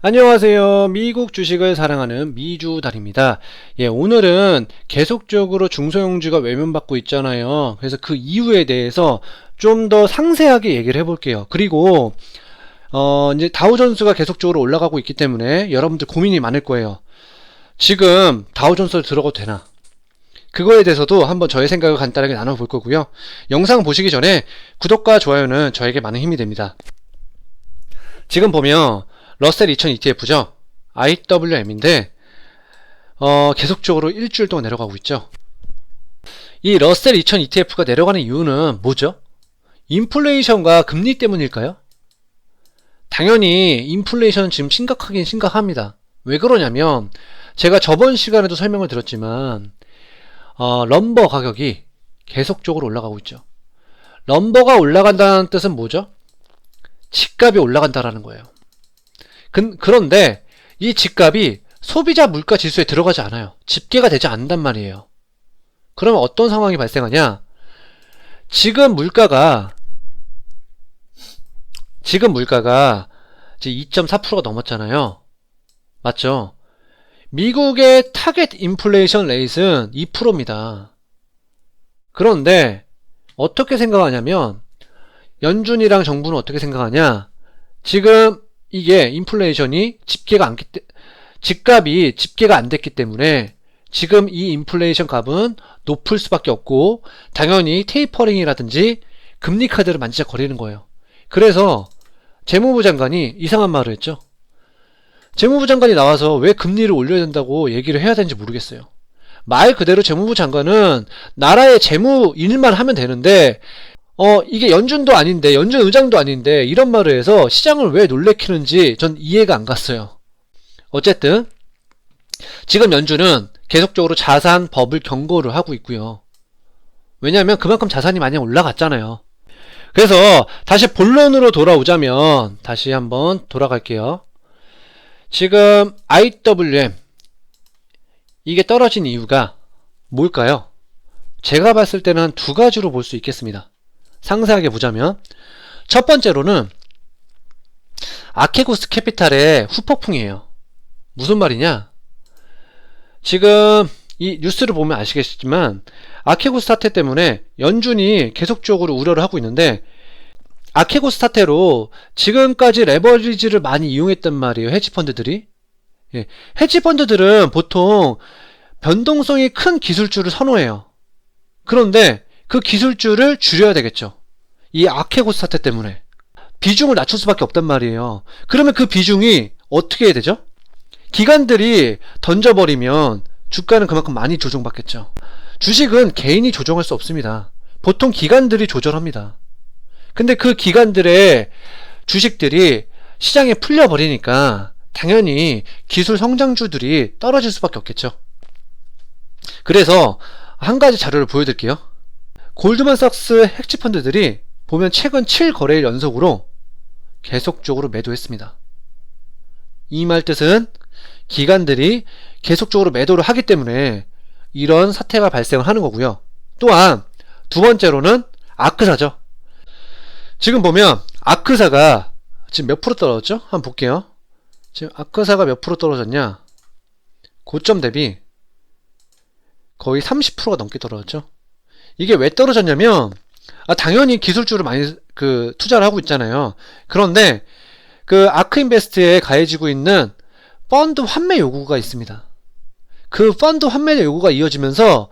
안녕하세요. 미국 주식을 사랑하는 미주달입니다. 오늘은 계속적으로 중소형주가 외면받고 있잖아요. 그래서 그 이유에 대해서 좀 더 상세하게 얘기를 해볼게요. 그리고 이제 다우존스가 계속적으로 올라가고 있기 때문에 여러분들 고민이 많을 거예요. 지금 다우존스로 들어가도 되나? 그거에 대해서도 한번 저의 생각을 간단하게 나눠볼 거고요. 영상 보시기 전에 구독과 좋아요는 저에게 많은 힘이 됩니다. 지금 보면 러셀 2000 ETF죠. IWM인데 계속적으로 일주일 동안 내려가고 있죠. 이 러셀 2000 ETF가 내려가는 이유는 뭐죠? 인플레이션과 금리 때문일까요? 당연히 인플레이션은 지금 심각하긴 심각합니다. 왜 그러냐면 제가 저번 시간에도 설명을 드렸지만 럼버 가격이 계속적으로 올라가고 있죠. 럼버가 올라간다는 뜻은 뭐죠? 집값이 올라간다라는 거예요. 그런데 이 집값이 소비자 물가 지수에 들어가지 않아요. 집계가 되지 않는단 말이에요. 그러면 어떤 상황이 발생하냐? 지금 물가가 이제 2.4%가 넘었잖아요. 맞죠? 미국의 타겟 인플레이션 레이트는 2%입니다. 그런데 어떻게 생각하냐면 연준이랑 정부는 어떻게 생각하냐? 지금 이게 인플레이션이 집값이 집계가 안 됐기 때문에 지금 이 인플레이션 값은 높을 수밖에 없고 당연히 테이퍼링이라든지 금리 카드를 만지작거리는 거예요. 그래서 재무부 장관이 이상한 말을 했죠. 재무부 장관이 나와서 왜 금리를 올려야 된다고 얘기를 해야 되는지 모르겠어요. 말 그대로 재무부 장관은 나라의 재무 일만 하면 되는데 이게 연준도 아닌데, 연준 의장도 아닌데 이런 말을 해서 시장을 왜 놀래키는지 전 이해가 안 갔어요. 어쨌든 지금 연준은 계속적으로 자산 버블 경고를 하고 있고요. 왜냐하면 그만큼 자산이 많이 올라갔잖아요. 그래서 다시 본론으로 돌아오자면 다시 한번 돌아갈게요. 지금 IWM 이게 떨어진 이유가 뭘까요? 제가 봤을 때는 한 두 가지로 볼 수 있겠습니다. 상세하게 보자면 첫 번째로는 아케고스 캐피탈의 후폭풍이에요. 무슨 말이냐? 지금 이 뉴스를 보면 아시겠지만 아케고스 사태 때문에 연준이 계속적으로 우려를 하고 있는데 아케고스 사태로 지금까지 레버리지를 많이 이용했단 말이에요. 헤지펀드들이. 헤지펀드들은 보통 변동성이 큰 기술주를 선호해요. 그런데 그 기술주를 줄여야 되겠죠. 이 아케고스 사태 때문에 비중을 낮출 수밖에 없단 말이에요. 그러면 그 비중이 어떻게 해야 되죠? 기관들이 던져버리면 주가는 그만큼 많이 조정받겠죠. 주식은 개인이 조정할 수 없습니다. 보통 기관들이 조절합니다. 근데 그 기관들의 주식들이 시장에 풀려버리니까 당연히 기술 성장주들이 떨어질 수밖에 없겠죠. 그래서 한 가지 자료를 보여드릴게요. 골드만삭스 헤지펀드들이 보면 최근 7거래일 연속으로 계속적으로 매도했습니다. 이 말 뜻은 기관들이 계속적으로 매도를 하기 때문에 이런 사태가 발생을 하는 거고요. 또한 두 번째로는 아크사죠. 지금 보면 아크사가 지금 몇 프로 떨어졌죠? 한번 볼게요. 지금 아크사가 몇 프로 떨어졌냐? 고점 대비 거의 30%가 넘게 떨어졌죠. 이게 왜 떨어졌냐면 당연히 기술주를 많이 투자를 하고 있잖아요. 그런데 그 아크인베스트에 가해지고 있는 펀드 환매 요구가 있습니다. 그 펀드 환매 요구가 이어지면서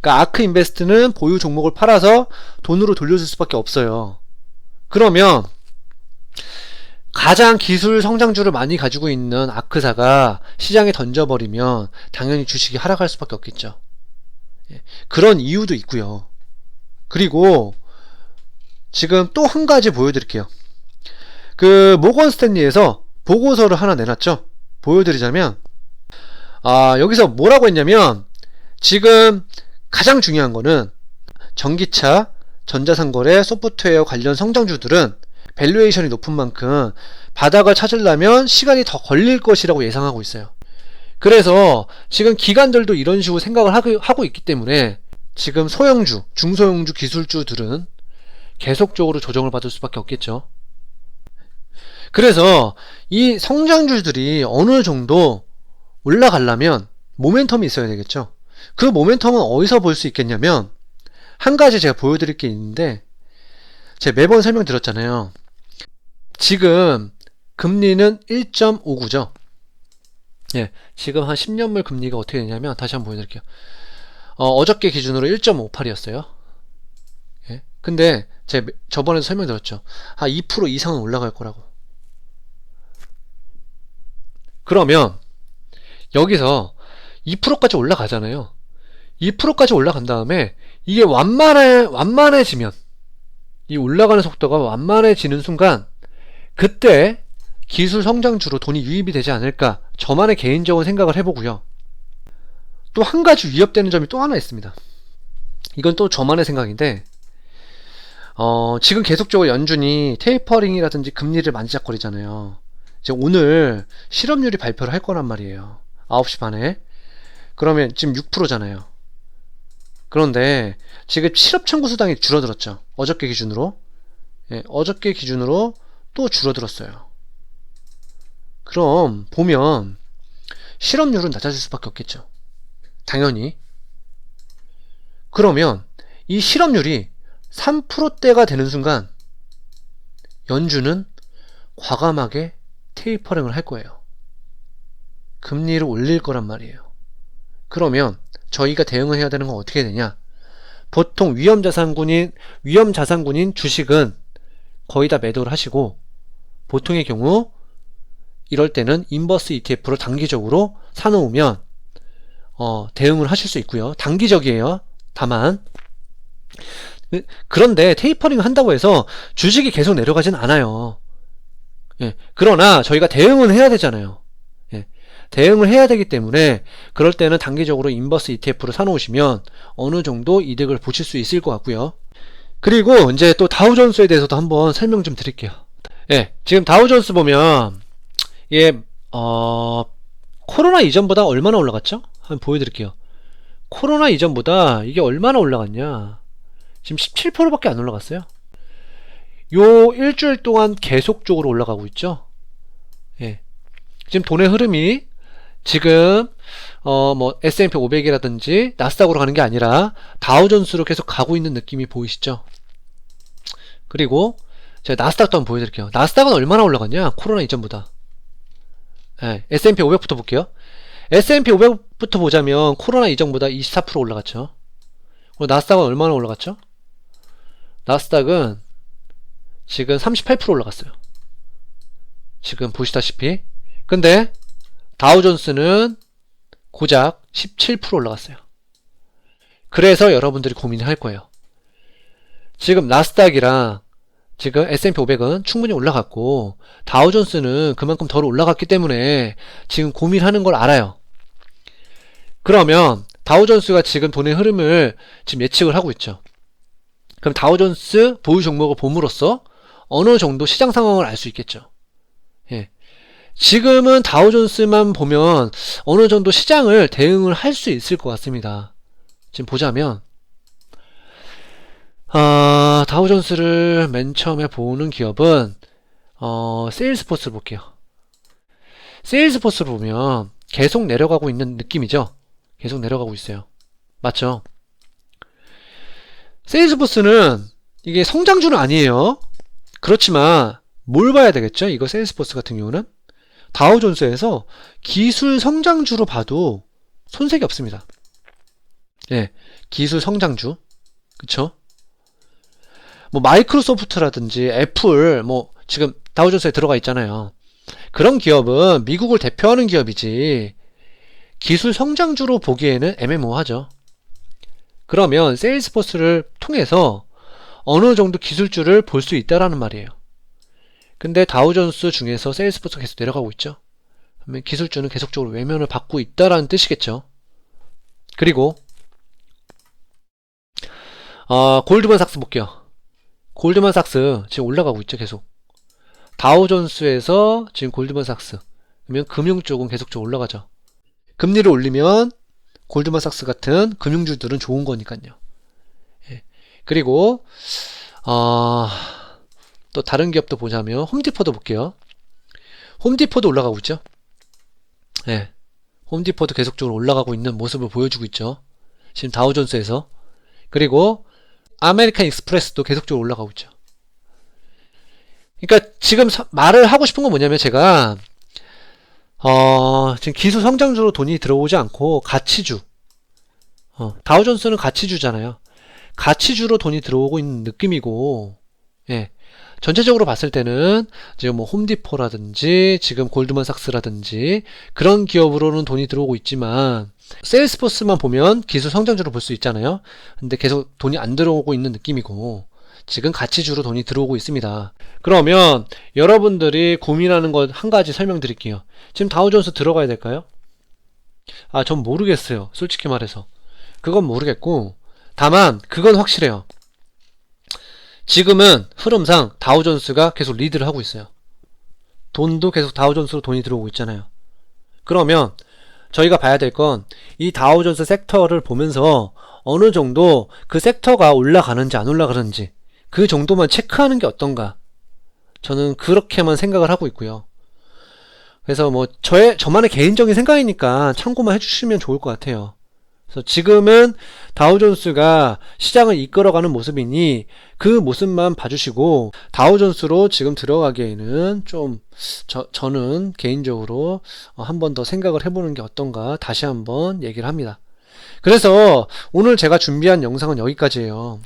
그러니까 아크인베스트는 보유 종목을 팔아서 돈으로 돌려줄 수밖에 없어요. 그러면 가장 기술 성장주를 많이 가지고 있는 아크사가 시장에 던져버리면 당연히 주식이 하락할 수밖에 없겠죠. 그런 이유도 있고요. 그리고 지금 또 한 가지 보여드릴게요. 그 모건 스탠리에서 보고서를 하나 내놨죠. 보여드리자면 여기서 뭐라고 했냐면 지금 가장 중요한 거는 전기차, 전자상거래, 소프트웨어 관련 성장주들은 밸류에이션이 높은 만큼 바닥을 찾으려면 시간이 더 걸릴 것이라고 예상하고 있어요. 그래서 지금 기관들도 이런 식으로 생각을 하고 있기 때문에 지금 소형주, 중소형주 기술주들은 계속적으로 조정을 받을 수밖에 없겠죠. 그래서 이 성장주들이 어느 정도 올라가려면 모멘텀이 있어야 되겠죠. 그 모멘텀은 어디서 볼 수 있겠냐면, 한 가지 제가 보여드릴 게 있는데, 제가 매번 설명드렸잖아요. 지금 금리는 1.59죠. 예, 지금 한 10년물 금리가 어떻게 되냐면, 다시 한번 보여드릴게요. 어저께 기준으로 1.58이었어요. 예, 근데 제가 저번에도 설명드렸죠. 한 2% 이상은 올라갈 거라고. 그러면 여기서 2%까지 올라가잖아요. 2%까지 올라간 다음에 이게 완만해지면, 이 올라가는 속도가 완만해지는 순간, 그때 기술 성장주로 돈이 유입이 되지 않을까, 저만의 개인적인 생각을 해보고요. 또 한 가지 위협되는 점이 또 하나 있습니다. 이건 또 저만의 생각인데, 지금 계속적으로 연준이 테이퍼링이라든지 금리를 만지작거리잖아요. 이제 오늘 실업률이 발표를 할 거란 말이에요. 9시 반에. 그러면 지금 6%잖아요. 그런데 지금 실업 청구 수당이 줄어들었죠. 어저께 기준으로. 예, 어저께 기준으로 또 줄어들었어요. 그럼 보면 실업률은 낮아질 수밖에 없겠죠. 당연히. 그러면 이 실업률이 3%대가 되는 순간 연준은 과감하게 테이퍼링을 할 거예요. 금리를 올릴 거란 말이에요. 그러면 저희가 대응을 해야 되는 건 어떻게 되냐? 보통 위험자산군인 주식은 거의 다 매도를 하시고, 보통의 경우 이럴 때는 인버스 ETF를 단기적으로 사놓으면 대응을 하실 수 있고요. 단기적이에요. 다만 그런데 테이퍼링 한다고 해서 주식이 계속 내려가진 않아요. 예, 그러나 저희가 대응은 해야 되잖아요. 예, 대응을 해야 되기 때문에 그럴 때는 단기적으로 인버스 ETF를 사놓으시면 어느 정도 이득을 보실 수 있을 것 같고요. 그리고 이제 또 다우존스에 대해서도 한번 설명 좀 드릴게요. 예, 지금 다우존스 보면 예, 코로나 이전보다 얼마나 올라갔죠? 한번 보여드릴게요. 코로나 이전보다 이게 얼마나 올라갔냐? 지금 17%밖에 안 올라갔어요. 요 일주일 동안 계속적으로 올라가고 있죠. 예. 지금 돈의 흐름이 지금 뭐 S&P 500이라든지 나스닥으로 가는 게 아니라 다우존스로 계속 가고 있는 느낌이 보이시죠? 그리고 제가 나스닥도 한번 보여드릴게요. 나스닥은 얼마나 올라갔냐? 코로나 이전보다. 예. S&P 500부터 볼게요. S&P 500부터 보자면 코로나 이전보다 24% 올라갔죠. 그리고 나스닥은 얼마나 올라갔죠? 나스닥은 지금 38% 올라갔어요. 지금 보시다시피. 근데 다우존스는 고작 17% 올라갔어요. 그래서 여러분들이 고민할 거예요. 지금 나스닥이랑 지금 S&P 500은 충분히 올라갔고 다우존스는 그만큼 덜 올라갔기 때문에 지금 고민하는 걸 알아요. 그러면 다우존스가 지금 돈의 흐름을 지금 예측을 하고 있죠. 그럼 다우존스 보유 종목을 봄으로써 어느 정도 시장 상황을 알 수 있겠죠. 예. 지금은 다우존스만 보면 어느 정도 시장을 대응을 할 수 있을 것 같습니다. 지금 보자면 다우존스를 맨 처음에 보는 기업은 세일스포스를 볼게요. 세일스포스를 보면 계속 내려가고 있는 느낌이죠. 계속 내려가고 있어요. 맞죠? 세일스포스는 이게 성장주는 아니에요. 그렇지만 뭘 봐야 되겠죠? 이거 세일스포스 같은 경우는 다우존스에서 기술 성장주로 봐도 손색이 없습니다. 예, 기술 성장주. 그쵸? 뭐 마이크로소프트라든지 애플 뭐 지금 다우존스에 들어가 있잖아요. 그런 기업은 미국을 대표하는 기업이지 기술 성장주로 보기에는 애매모호하죠. 그러면 세일스포스를 통해서 어느 정도 기술주를 볼 수 있다라는 말이에요. 근데 다우존스 중에서 세일스포스가 계속 내려가고 있죠. 그러면 기술주는 계속적으로 외면을 받고 있다라는 뜻이겠죠. 그리고 골드만삭스 볼게요. 골드만삭스 지금 올라가고 있죠. 계속 다우존스에서 지금 골드만삭스 그러면 금융 쪽은 계속적으로 올라가죠. 금리를 올리면 골드만삭스 같은 금융주들은 좋은 거니까요. 예. 그리고 또 다른 기업도 보자면 홈디포도 볼게요. 홈디포도 올라가고 있죠. 예. 홈디포도 계속적으로 올라가고 있는 모습을 보여주고 있죠. 지금 다우존스에서. 그리고 아메리칸 익스프레스도 계속적으로 올라가고 있죠. 그러니까 지금 말을 하고 싶은 건 뭐냐면 제가 지금 기술 성장주로 돈이 들어오지 않고 가치주. 다우존스는 가치주잖아요. 가치주로 돈이 들어오고 있는 느낌이고, 예. 전체적으로 봤을 때는 지금 뭐 홈디포라든지 지금 골드만삭스라든지 그런 기업으로는 돈이 들어오고 있지만 세일스포스만 보면 기술 성장주로 볼 수 있잖아요. 근데 계속 돈이 안 들어오고 있는 느낌이고 지금 가치주로 돈이 들어오고 있습니다. 그러면 여러분들이 고민하는 것 한 가지 설명드릴게요. 지금 다우존스 들어가야 될까요? 전 모르겠어요. 솔직히 말해서. 그건 모르겠고 다만 그건 확실해요. 지금은 흐름상 다우존스가 계속 리드를 하고 있어요. 돈도 계속 다우존스로 돈이 들어오고 있잖아요. 그러면 저희가 봐야 될 건 이 다우존스 섹터를 보면서 어느 정도 그 섹터가 올라가는지 안 올라가는지 그 정도만 체크하는 게 어떤가, 저는 그렇게만 생각을 하고 있고요. 그래서 뭐 저만의 개인적인 생각이니까 참고만 해주시면 좋을 것 같아요. 그래서 지금은 다우존스가 시장을 이끌어가는 모습이니 그 모습만 봐주시고 다우존스로 지금 들어가기에는 좀 저는 개인적으로 한 번 더 생각을 해보는 게 어떤가 다시 한번 얘기를 합니다. 그래서 오늘 제가 준비한 영상은 여기까지예요.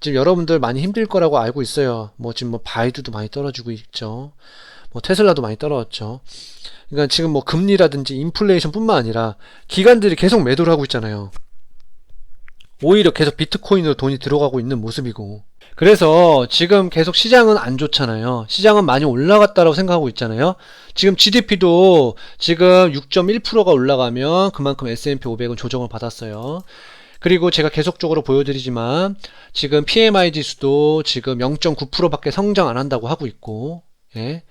지금 여러분들 많이 힘들 거라고 알고 있어요. 뭐 지금 뭐 바이두도 많이 떨어지고 있죠. 뭐 테슬라도 많이 떨어졌죠. 그러니까 지금 뭐 금리라든지 인플레이션 뿐만 아니라 기관들이 계속 매도를 하고 있잖아요. 오히려 계속 비트코인으로 돈이 들어가고 있는 모습이고, 그래서 지금 계속 시장은 안 좋잖아요. 시장은 많이 올라갔다라고 생각하고 있잖아요. 지금 GDP도 지금 6.1%가 올라가면 그만큼 S&P 500은 조정을 받았어요. 그리고 제가 계속적으로 보여드리지만 지금 PMI 지수도 지금 0.9%밖에 성장 안 한다고 하고 있고, 예.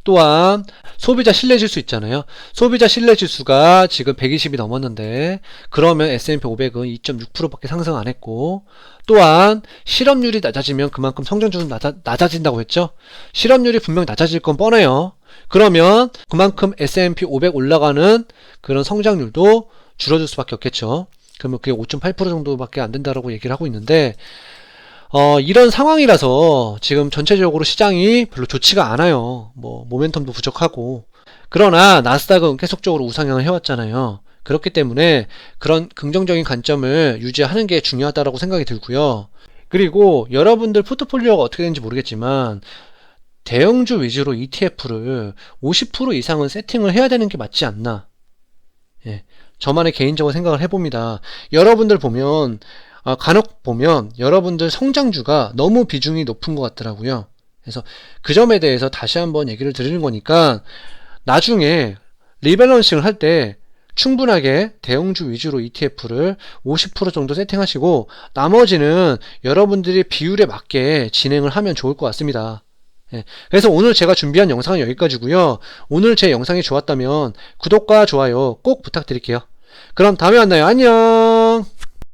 또한 소비자 신뢰지수 있잖아요. 소비자 신뢰지수가 지금 120이 넘었는데 그러면 S&P 500은 2.6%밖에 상승 안 했고, 또한 실업률이 낮아지면 그만큼 성장률은 낮아진다고 했죠. 실업률이 분명 낮아질 건 뻔해요. 그러면 그만큼 S&P 500 올라가는 그런 성장률도 줄어들 수밖에 없겠죠. 그러면 그게 5.8% 정도밖에 안 된다라고 얘기를 하고 있는데 이런 상황이라서 지금 전체적으로 시장이 별로 좋지가 않아요. 뭐 모멘텀도 부족하고. 그러나 나스닥은 계속적으로 우상향을 해왔잖아요. 그렇기 때문에 그런 긍정적인 관점을 유지하는 게 중요하다고 생각이 들고요. 그리고 여러분들 포트폴리오가 어떻게 되는지 모르겠지만 대형주 위주로 ETF를 50% 이상은 세팅을 해야 되는 게 맞지 않나, 예, 저만의 개인적으로 생각을 해봅니다. 여러분들 보면 간혹 보면 여러분들 성장주가 너무 비중이 높은 것 같더라고요. 그래서 그 점에 대해서 다시 한번 얘기를 드리는 거니까 나중에 리밸런싱을 할 때 충분하게 대형주 위주로 ETF를 50% 정도 세팅하시고 나머지는 여러분들이 비율에 맞게 진행을 하면 좋을 것 같습니다. 예, 그래서 오늘 제가 준비한 영상은 여기까지고요. 오늘 제 영상이 좋았다면 구독과 좋아요 꼭 부탁드릴게요. 그럼 다음에 만나요. 안녕.